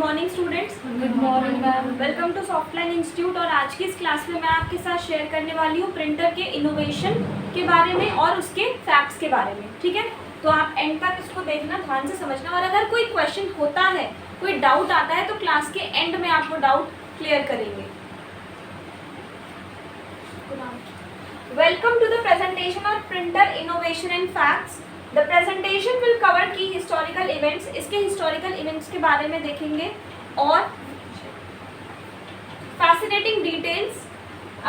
Morning students. Good morning ma'am. Welcome to Softline institute. और आज की इस क्लास में मैं आपके साथ शेयर करने वाली हूँ प्रिंटर के इनोवेशन के बारे में और उसके फैक्ट्स के बारे में। ठीक है, तो आप एंड तक इसको देखना, ध्यान से समझना, और अगर कोई क्वेश्चन होता है, कोई डाउट आता है तो क्लास के एंड में आपको डाउट क्लियर करेंगे। Welcome to the presentation of printer innovation and facts. The presentation will cover key historical events. इसके हिस्टोरिकल इवेंट्स के बारे में देखेंगे और fascinating details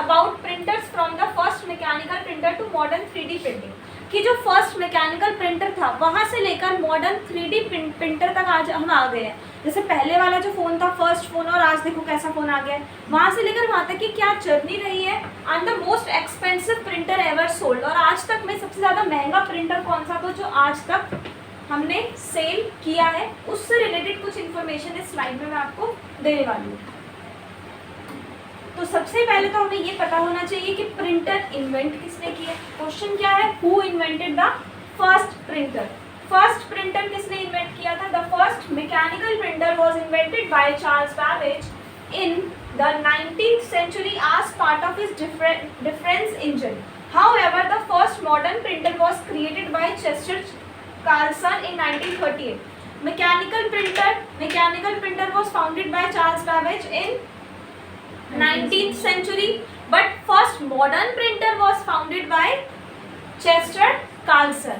about printers from the first mechanical printer to modern 3D printing, कि जो first mechanical printer था वहाँ से लेकर मॉडर्न 3D प्रिंटर तक आज हम आ गए हैं। जैसे पहले वाला जो फ़ोन था, फर्स्ट फ़ोन, और आज देखो कैसा फ़ोन आ गया है, वहाँ से लेकर वहाँ तक की क्या जर्नी रही है। And the most expensive printer ever sold, और आज तक में सबसे ज़्यादा महंगा प्रिंटर कौन सा था जो आज तक हमने सेल किया है, उससे रिलेटेड कुछ इन्फॉर्मेशन इस स्लाइड में मैं आपको देने वाली हूँ। तो सबसे पहले तो हमें ये पता होना चाहिए कि प्रिंटर इन्वेंट किसने किया। क्वेश्चन क्या है, who invented the first printer. First printer किसने इन्वेंट किया था? The first mechanical printer was invented by Charles Babbage in the 19th century as part of his difference engine. However, the first modern printer was created by Chester Carlson in 1938. Mechanical printer was founded by Charles Babbage in 19th century, but first modern printer was founded by Chester Carlson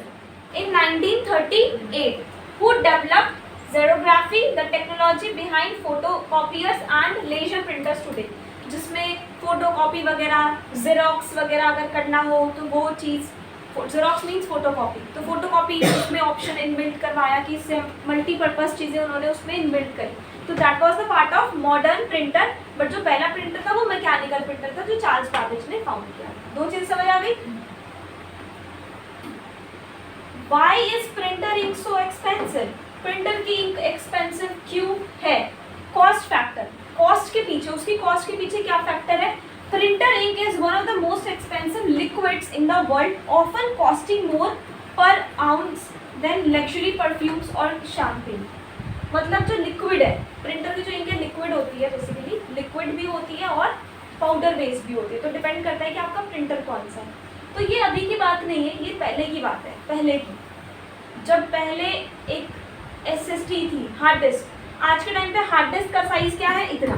in 1938, who developed xerography, the technology behind photocopiers and laser printers today. जिसमें photocopy वगैरह, xerox वगैरह अगर करना हो तो वो चीज़, xerox means photocopy, तो photocopy उसमें ऑप्शन इनबिल्ट करवाया कि इससे मल्टीपर्पज़ चीज़ें उन्होंने उसमें इनबिल्ट करी। तो that was the part of modern printer. But जो पहला प्रिंटर था वो मैकेनिकल प्रिंटर था जो चार्ल्स बैबेज ने फाउंड किया। दो चीज़ समझ आ गई? Why is printer ink so expensive? Printer की इंक एक्सपेंसिव क्यों है? कॉस्ट फैक्टर, कॉस्ट के पीछे, उसकी कॉस्ट के पीछे क्या फैक्टर है? Printer ink is one of the most expensive liquids in the world, often costing more per ounce than luxury perfumes और शैम्पेन। मतलब जो लिक्विड है, प्रिंटर की जो इंक है लिक्विड होती है, बेसिकली लिक्विड भी होती है और पाउडर बेस्ड भी होती है, तो डिपेंड करता है कि आपका प्रिंटर कौन सा है। तो ये अभी की बात नहीं है, ये पहले की बात है, पहले की, जब पहले एक SSD थी, हार्ड डिस्क। आज के टाइम पे हार्ड डिस्क का साइज क्या है? इतना,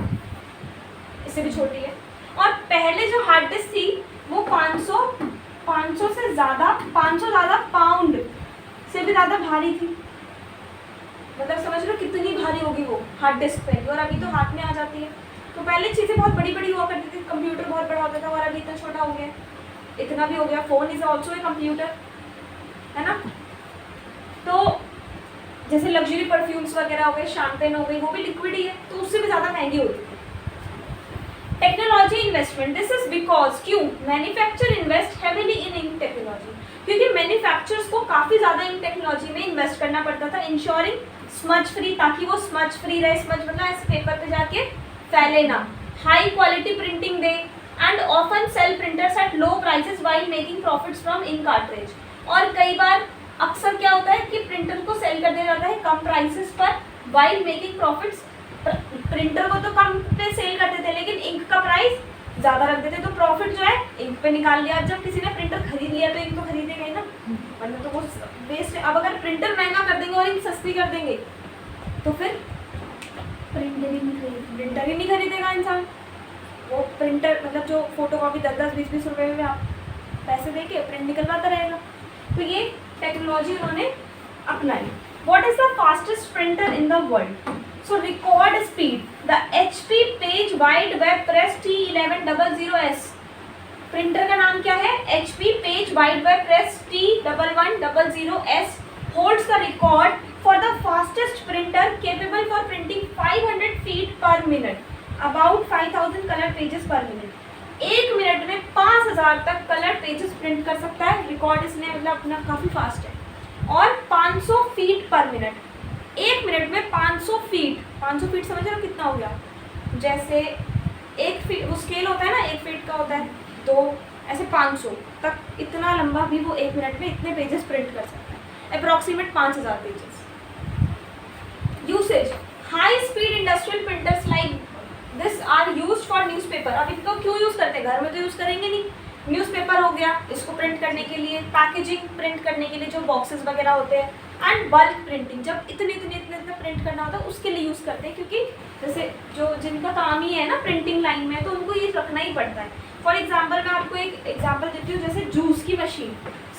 इससे भी छोटी है। और पहले जो हार्ड डिस्क थी वो 500 से ज़्यादा, 500 ज़्यादा पाउंड से भी ज़्यादा भारी थी। मतलब समझ लो कितनी भारी होगी वो हार्ड डिस्क पे, और अभी तो हाथ में आ जाती है। तो पहले चीज़ें बहुत बड़ी बड़ी हुआ करती थी, कंप्यूटर बहुत बड़ा होता था, और अभी इतना छोटा हो गया, इतना भी हो गया। Phone is also a computer, है ना। तो जैसे लग्जरी परफ्यूम्स वगैरह हो गए, शैम्पेन हो गई, वो भी लिक्विड ही है, तो उससे भी ज़्यादा महंगी होती है। Technology investment, this is because, क्यों? मैन्युफैक्चर इन्वेस्ट हैवीली इन इंक टेक्नोलॉजी, क्योंकि मैन्युफैक्चरर्स को काफ़ी ज़्यादा इंक टेक्नोलॉजी में इन्वेस्ट करना पड़ता था, इंश्योरिंग स्मज फ्री, ताकि वो स्मज फ्री रहे। स्मज मतलब इस पेपर पे जाके फैले ना। High quality printing they, and often sell printers at low prices while making profits from ink cartridge. और कई बार अक्सर क्या होता है कि प्रिंटर को सेल कर दिया जाता है कम प्राइसेस पर, वाइल मेकिंग प्रॉफिट्स। प्रिंटर को तो कम पे सेल करते थे, लेकिन इंक का प्राइस ज़्यादा रख देते, तो प्रॉफिट जो है इंक पे निकाल लिया। अब जब किसी ने प्रिंटर खरीद लिया तो इंक तो खरीदेगा ही ना, वरना तो वो वेस्ट है। अब अगर प्रिंटर महंगा कर देंगे और इंक सस्ती कर देंगे तो फिर प्रिंटर ही नहीं खरीदेगा इंसान। वो प्रिंटर मतलब जो फोटोकॉपी 10-10, 20-20 रुपये में आप पैसे दे के प्रिंट निकलवाता रहेगा। तो ये टेक्नोलॉजी उन्होंने अपनाई। What is the fastest printer in the world? So record speed, the HP page wide web press T1100S। Printer का नाम क्या है? HP page wide web press T1100S holds the record for the fastest printer capable for printing 500 feet पर minute, about 5000 colour pages पर minute. एक minute में 5000 तक colour pages print कर सकता है। रिकॉर्ड इसने मतलब अपना काफ़ी फास्ट है। और 500 फीट पर मिनट, एक मिनट में 500 फीट। 500 फीट समझ रहे हो कितना हो गया? जैसे एक फीट वो स्केल होता है ना, 1 फीट का होता है, तो ऐसे 500 तक इतना लंबा भी वो एक मिनट में इतने पेजेस प्रिंट कर सकता है, approximate 5000 pages. Usage, high speed industrial printers like this are used for newspaper. अब इनको क्यों यूज़ करते हैं, घर में तो यूज़ करेंगे नहीं। न्यूज़पेपर हो गया, इसको प्रिंट करने के लिए, पैकेजिंग प्रिंट करने के लिए जो बॉक्सेस वगैरह होते हैं, एंड बल्क प्रिंटिंग, जब इतने प्रिंट करना होता है उसके लिए यूज़ करते हैं, क्योंकि जैसे जो जिनका काम ही है ना प्रिंटिंग लाइन में, तो उनको ये रखना ही पड़ता है। फॉर एग्जाम्पल मैं आपको एक एग्जाम्पल देती हूँ, जैसे जूस की मशीन,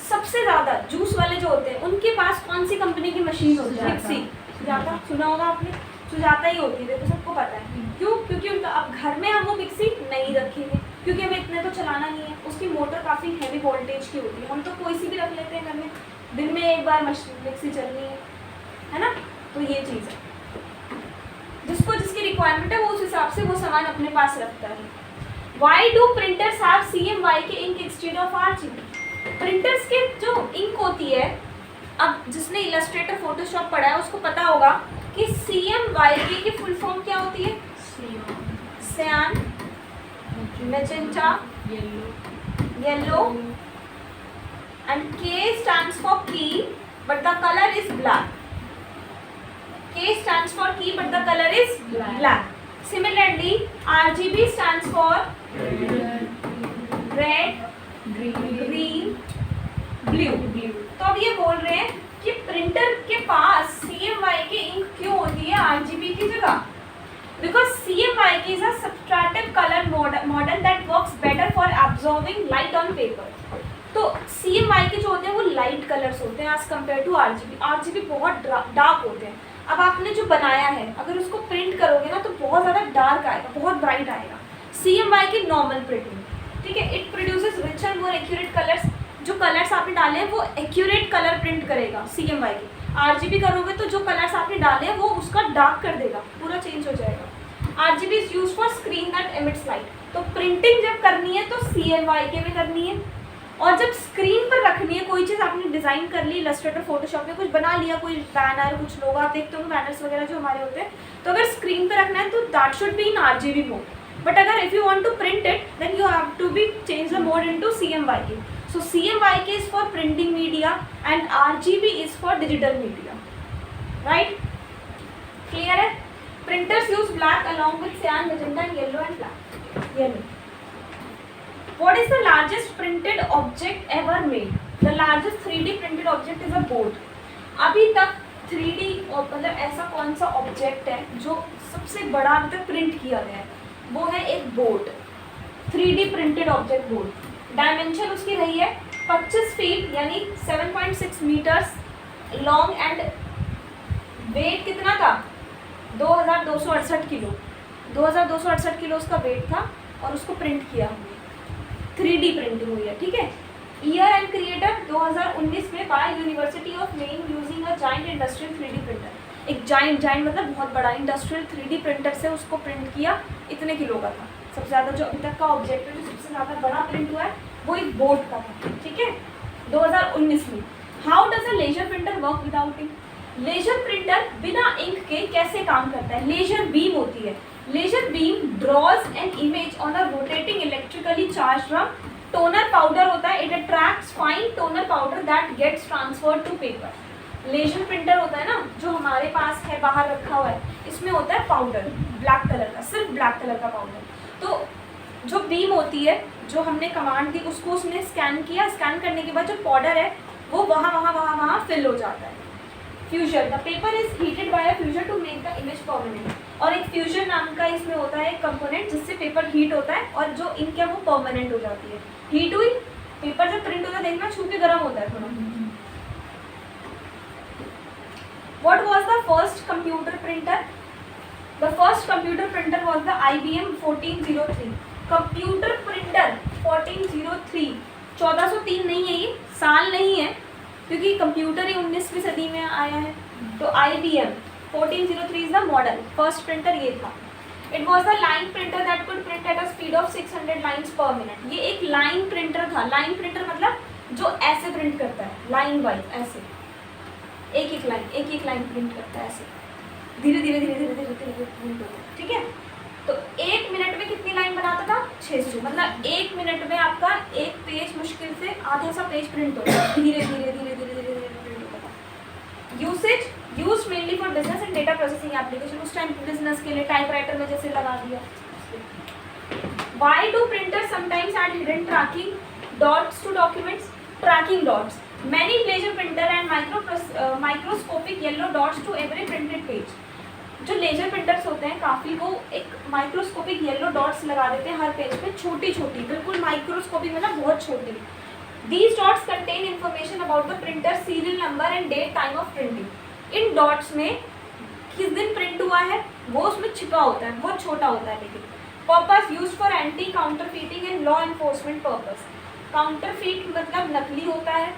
सबसे ज़्यादा जूस वाले जो होते हैं उनके पास कौन सी कंपनी की मशीन होती है? मिक्सी। सुजाता, सुना होगा आपने, सुजाता ही होती है, तो सबको पता है। क्यों? क्योंकि उनका अब घर में हम वो मिक्सी नहीं रखेंगे, क्योंकि हमें इतने तो चलाना नहीं है, उसकी मोटर काफ़ी हैवी वोल्टेज की होती है, हम तो कोई सी भी रख लेते हैं घर में, दिन में एक बार मिक्सी चलनी है ना। तो ये चीज़ है, जिसको जिसकी रिक्वायरमेंट है वो उस हिसाब से वो सामान अपने पास रखता है। Why do printers have CMYK ink instead of RGB? Printers के जो इंक होती है, अब जिसने इलस्ट्रेटर फोटोशॉप पढ़ा है उसको पता होगा कि CMYK की फुल फॉर्म क्या होती है? सियान, magenta, yellow, and K stands for key but the color is black. K stands for key but the color is black. Similarly, RGB stands for red, green, blue. तो अब ये बोल रहे हैं कि प्रिंटर के पास CMYK इंक क्यों होती है RGB की जगह? Because CMYK is a subtractive color model that works better for absorbing light on paper. तो CMYK जो होते हैं वो लाइट कलर्स होते हैं एज कम्पेयर टू RGB बहुत डार्क होते हैं। अब आपने जो बनाया है अगर उसको प्रिंट करोगे ना तो बहुत ज़्यादा डार्क आएगा, बहुत ब्राइट आएगा। CMYK नॉर्मल प्रिंटिंग, ठीक है, it produces richer more accurate colours. जो कलर्स आपने डाले हैं वो एक्यूरेट कलर प्रिंट करेगा CMYK। RGB करोगे तो जो कलर्स आपने डाले हैं वो उसका डार्क कर देगा, पूरा चेंज हो जाएगा। RGB is use for screen that emits light. तो प्रिंटिंग जब करनी है तो CMYK में करनी है, और जब स्क्रीन पर रखनी है कोई चीज़ आपने डिज़ाइन कर ली, इलस्ट्रेटर फोटोशॉप में कुछ बना लिया, कोई बैनर, कुछ लोग आप देखते होंगे बैनर्स वगैरह जो हमारे होते हैं, तो अगर स्क्रीन पर रखना है तो that should be in RGB mode. But अगर if you want to print it then you have to be change the mode into CMYK। So CMYK is for printing media and RGB is for digital media, right? Clear है? Printers use black along with cyan, magenta and yellow and black. Yellow. What is the largest printed object ever made? The largest 3D printed object is a board. अभी तक 3D मतलब ऐसा कौन सा object है जो सबसे बड़ा अभी तक प्रिंट किया गया है? वो है एक board, 3D printed object board. Dimension उसकी रही है 25 फीट यानी 7.6 मीटर्स लॉन्ग, एंड वेट कितना था? 2268 किलो। 2268 किलो उसका वेट था और उसको प्रिंट किया हमने, 3D प्रिंटिंग हुई है, ठीक है। ईयर एंड क्रिएटर 2019 में by university of Maine using a giant industrial 3D printer. एक जाइंट मतलब बहुत बड़ा इंडस्ट्रियल 3D प्रिंटर से उसको प्रिंट किया, इतने किलो का था। सबसे ज़्यादा जो अभी तक का ऑब्जेक्ट है जो सबसे ज़्यादा बड़ा प्रिंट हुआ है वो एक बोर्ड का था, ठीक है, 2019 में। How does a laser printer work without ink? Laser printer बिना इंक के कैसे काम करता है? लेजर बीम होती है, laser beam draws an image on a rotating electrically charged drum. Toner powder होता है, it attracts fine toner powder that gets transferred to paper. Laser printer होता है ना जो हमारे पास है बाहर रखा हुआ है, इसमें होता है पाउडर ब्लैक कलर का, सिर्फ ब्लैक कलर का पाउडर। तो जो बीम होती है जो हमने कमांड दी उसको उसने स्कैन किया, स्कैन करने के बाद जो पाउडर है वो वहाँ फिल हो जाता है। Fusion, the paper is heated by a fuser to make the image permanent. और एक फ्यूजन नाम का इसमें होता है एक कंपोनेंट जिससे पेपर हीट होता है और जो इंक है वो परमानेंट हो जाती है। हीट हुई, पेपर जब प्रिंट होता है देखना छू के गर्म होता है थोड़ा। What was the first computer printer? The first computer printer was the IBM 1403. Computer printer 1403, 1403 नहीं है, ये साल नहीं है क्योंकि कंप्यूटर ही 19वीं सदी में आया है। तो IBM 1403 is the model, first printer ये था। It was the line printer that could print at a speed of 600 lines पर मिनट। ये एक लाइन प्रिंटर था। लाइन प्रिंटर मतलब जो ऐसे प्रिंट करता है, लाइन वाइज, ऐसे एक एक लाइन प्रिंट करता है, ऐसे धीरे धीरे प्रिंट होता है, ठीक है। तो एक मिनट में कितनी लाइन बनाता था? 600। मतलब एक मिनट में आपका एक पेज मुश्किल से आधा सा पेज प्रिंट होता है, धीरे धीरे प्रिंट होता था। Usage use mainly for business and data processing application, उस टाइम बिजनेस के लिए टाइपराइटर में जैसे लगा दिया। Why do printers sometimes add hidden tracking dots to documents? Tracking dots. Many laser printer and microscopic yellow dots to every printed page. जो laser printers होते हैं काफ़ी, वो एक माइक्रोस्कोपिक येलो डॉट्स लगा देते हैं हर पेज पे, छोटी छोटी, बिल्कुल माइक्रोस्कोपिक मतलब बहुत छोटी। These dots contain information about the printer serial number and date time of printing. In dots में किस दिन प्रिंट हुआ है वो उसमें छिपा होता है, बहुत छोटा होता है। लेकिन purpose use for anti counterfeiting and law enforcement purpose. Counterfeit मतलब नकली होता है,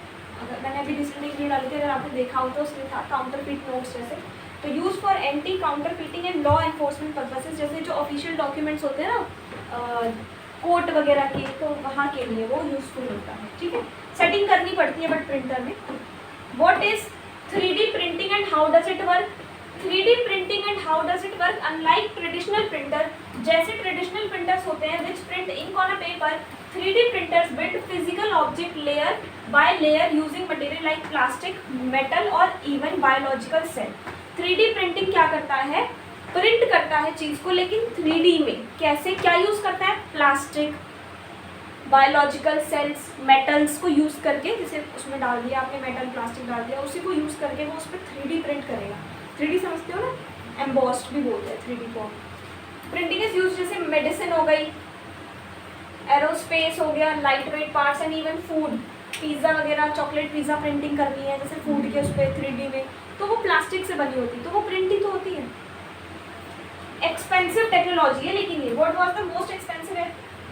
अगर मैंने अभी रिसेंटली वीडियो डाली थी, अगर आपने देखा हो तो उसमें था काउंटरफीट नोट्स जैसे। तो use for anti counterfeiting and law enforcement purposes, जैसे जो ऑफिशियल डॉक्यूमेंट्स होते हैं ना कोर्ट वगैरह के, तो वहाँ के लिए वो यूजफुल होता है। ठीक है, सेटिंग करनी पड़ती है बट प्रिंटर में। What is 3D printing and how does it work? 3D printing and how does it work? Unlike traditional printer, जैसे ट्रेडिशनल प्रिंटर्स होते हैं which print ink on a paper, 3D printers build physical object layer by layer using material like plastic, metal और even biological cell. 3D printing क्या करता है? Print करता है चीज़ को, लेकिन 3D में कैसे, क्या यूज़ करता है? प्लास्टिक, बायोलॉजिकल सेल्स, मेटल्स को यूज़ करके, जैसे उसमें डाल दिया आपने मेटल प्लास्टिक डाल दिया, उसी को यूज़ करके वो उस पर 3D प्रिंट करेगा। 3D समझते हो ना, एम्बॉस्ड भी बोलते हैं 3D को। प्रिंटिंग इज यूज जैसे मेडिसिन हो गई, एरोस्पेस हो गया, light weight parts and even food, pizza वगैरह, चॉकलेट पिज़्ज़ा प्रिंटिंग करनी है जैसे फूड के उस पर 3D में, तो वो प्लास्टिक से बनी होती है, तो वो प्रिंट ही तो होती है। एक्सपेंसिव टेक्नोलॉजी है लेकिन ये। What was the most expensive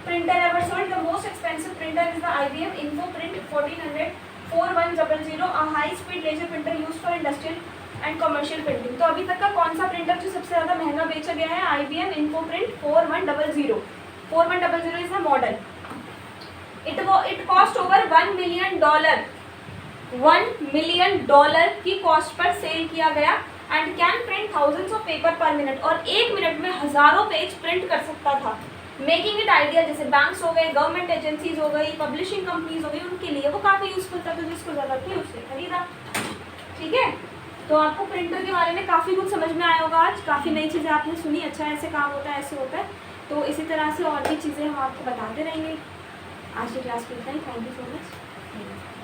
printer ever sold? The most expensive printer is the IBM InfoPrint 1400 4100, a high speed laser printer used for industrial and commercial printing. तो अभी तक का कौन सा प्रिंटर जो सबसे ज़्यादा महंगा बेचा गया है? IBM InfoPrint 4100। 4100 is the model. It cost over $1 million, $1 million की कॉस्ट पर सेल किया गया and can print thousands of paper पर मिनट, और 1 मिनट में हज़ारों पेज प्रिंट कर सकता था। मेकिंग इट आइडियल, जैसे बैंक्स हो गए, गवर्नमेंट एजेंसीज हो गई, पब्लिशिंग कंपनीज हो गई, उनके लिए वो काफ़ी यूजफुल था, तो जिसको ज़रूरत थी उसने खरीदा। ठीक है, तो आपको प्रिंटर के बारे में काफ़ी कुछ समझ में आया होगा आज, काफ़ी नई चीज़ें आपने सुनी, अच्छा ऐसे काम होता है, ऐसे होता है। तो इसी तरह से और भी चीज़ें हम आपको बताते रहेंगे। आज की क्लास में इतना ही। Thank you so much.